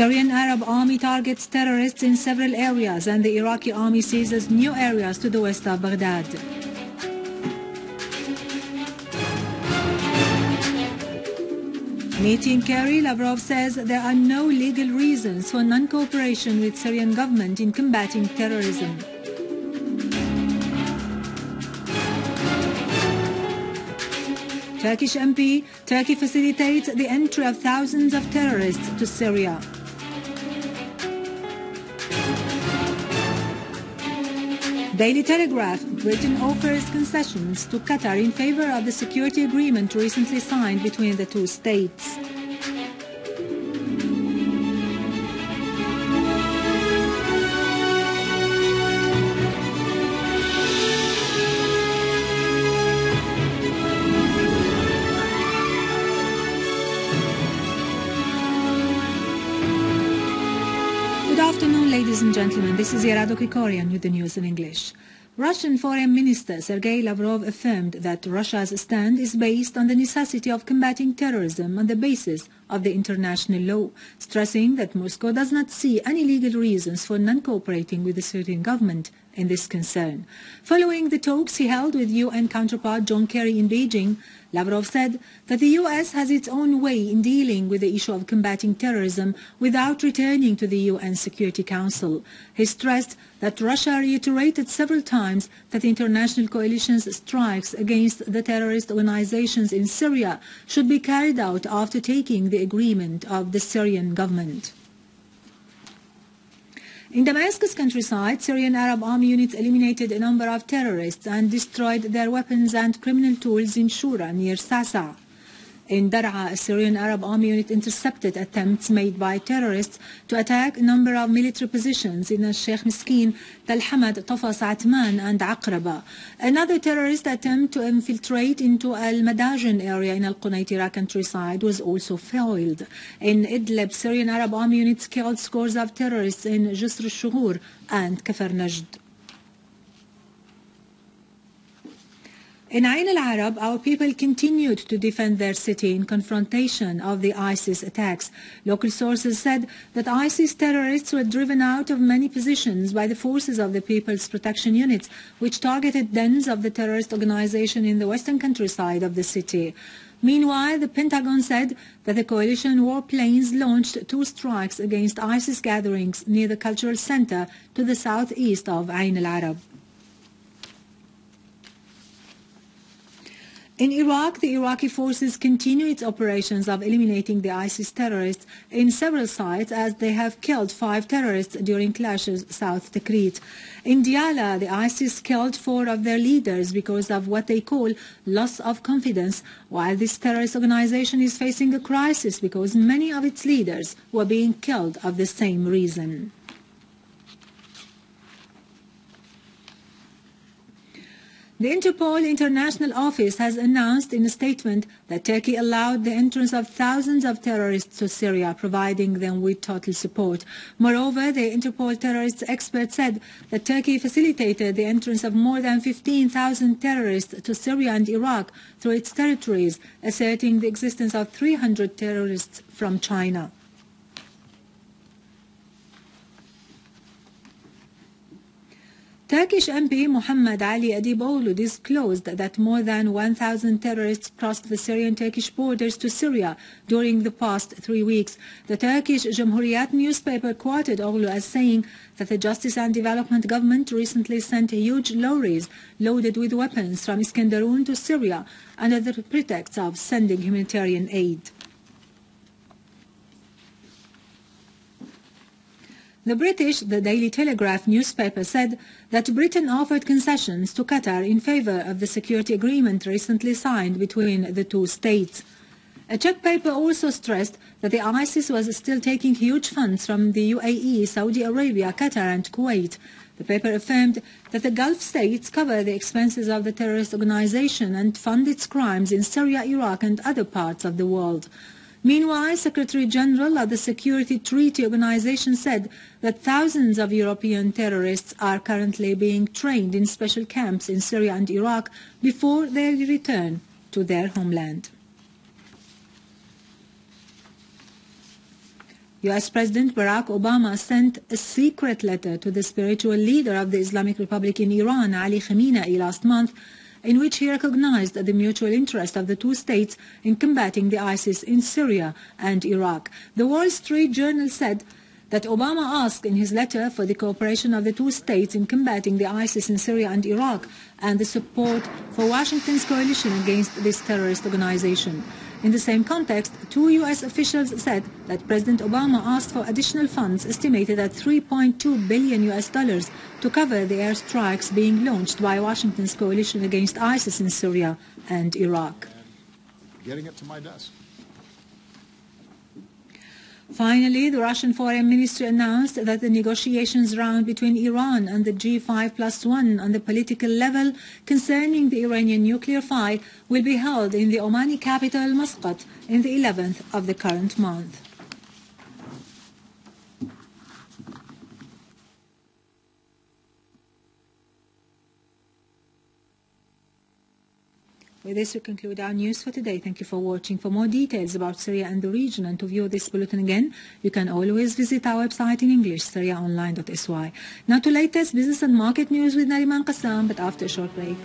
Syrian Arab army targets terrorists in several areas, and the Iraqi army seizes new areas to the west of Baghdad. Meeting Kerry, Lavrov says there are no legal reasons for non-cooperation with Syrian government in combating terrorism. Turkish MP, Turkey facilitates the entry of thousands of terrorists to Syria. Daily Telegraph, Britain offers concessions to Qatar in favor of the security agreement recently signed between the two states. Good afternoon, ladies and gentlemen. This is Yerado Kikorian with the news in English. Russian Foreign Minister Sergei Lavrov affirmed that Russia's stand is based on the necessity of combating terrorism on the basis of the international law, stressing that Moscow does not see any legal reasons for non-cooperating with the Syrian government in this concern. Following the talks he held with UN counterpart John Kerry in Beijing, Lavrov said that the US has its own way in dealing with the issue of combating terrorism without returning to the UN Security Council. He stressed that Russia reiterated several times that the international coalition's strikes against the terrorist organizations in Syria should be carried out after taking the agreement of the Syrian government. In Damascus countryside, Syrian Arab army units eliminated a number of terrorists and destroyed their weapons and criminal tools in Shura near Sasa. In Dar'a, a Syrian Arab army unit intercepted attempts made by terrorists to attack a number of military positions in Sheikh Miskin, Tal Hamad, Tafas Atman and Aqraba. Another terrorist attempt to infiltrate into Al-Madajan area in Al-Quneitra countryside was also foiled. In Idlib, Syrian Arab army units killed scores of terrorists in Jisr al-Shughur and Kafar Najd. In Ein Al-Arab, our people continued to defend their city in confrontation of the ISIS attacks. Local sources said that ISIS terrorists were driven out of many positions by the forces of the People's Protection Units, which targeted dens of the terrorist organization in the western countryside of the city. Meanwhile, the Pentagon said that the coalition warplanes launched 2 strikes against ISIS gatherings near the cultural center to the southeast of Ein Al-Arab. In Iraq, the Iraqi forces continue its operations of eliminating the ISIS terrorists in several sites, as they have killed 5 terrorists during clashes south Tikrit. In Diyala, the ISIS killed 4 of their leaders because of what they call loss of confidence, while this terrorist organization is facing a crisis because many of its leaders were being killed of the same reason. The Interpol International Office has announced in a statement that Turkey allowed the entrance of thousands of terrorists to Syria, providing them with total support. Moreover, the Interpol terrorists expert said that Turkey facilitated the entrance of more than 15,000 terrorists to Syria and Iraq through its territories, asserting the existence of 300 terrorists from China. Turkish MP Muhammad Ali Adiboglu disclosed that more than 1,000 terrorists crossed the Syrian-Turkish borders to Syria during the past 3 weeks. The Turkish Cumhuriyet newspaper quoted Oglu as saying that the Justice and Development government recently sent huge lorries loaded with weapons from Iskenderun to Syria under the pretext of sending humanitarian aid. The British The Daily Telegraph newspaper said that Britain offered concessions to Qatar in favor of the security agreement recently signed between the two states. A Czech paper also stressed that the ISIS was still taking huge funds from the UAE, Saudi Arabia, Qatar and Kuwait. The paper affirmed that the Gulf states cover the expenses of the terrorist organization and fund its crimes in Syria, Iraq and other parts of the world. Meanwhile, Secretary General of the Security Treaty Organization said that thousands of European terrorists are currently being trained in special camps in Syria and Iraq before they return to their homeland. U.S. President Barack Obama sent a secret letter to the spiritual leader of the Islamic Republic in Iran, Ali Khamenei, last month, in which he recognized the mutual interest of the two states in combating the ISIS in Syria and Iraq. The Wall Street Journal said that Obama asked in his letter for the cooperation of the two states in combating the ISIS in Syria and Iraq and the support for Washington's coalition against this terrorist organization. In the same context, two U.S. officials said that President Obama asked for additional funds estimated at $3.2 billion to cover the airstrikes being launched by Washington's coalition against ISIS in Syria and Iraq. Getting it to my desk. Finally, the Russian Foreign Ministry announced that the negotiations round between Iran and the G5+1 on the political level concerning the Iranian nuclear file will be held in the Omani capital Muskat in the 11th of the current month. With this, we conclude our news for today. Thank you for watching. For more details about Syria and the region and to view this bulletin again, you can always visit our website in English, syriaonline.sy. Now to latest business and market news with Nariman Qassam, but after a short break.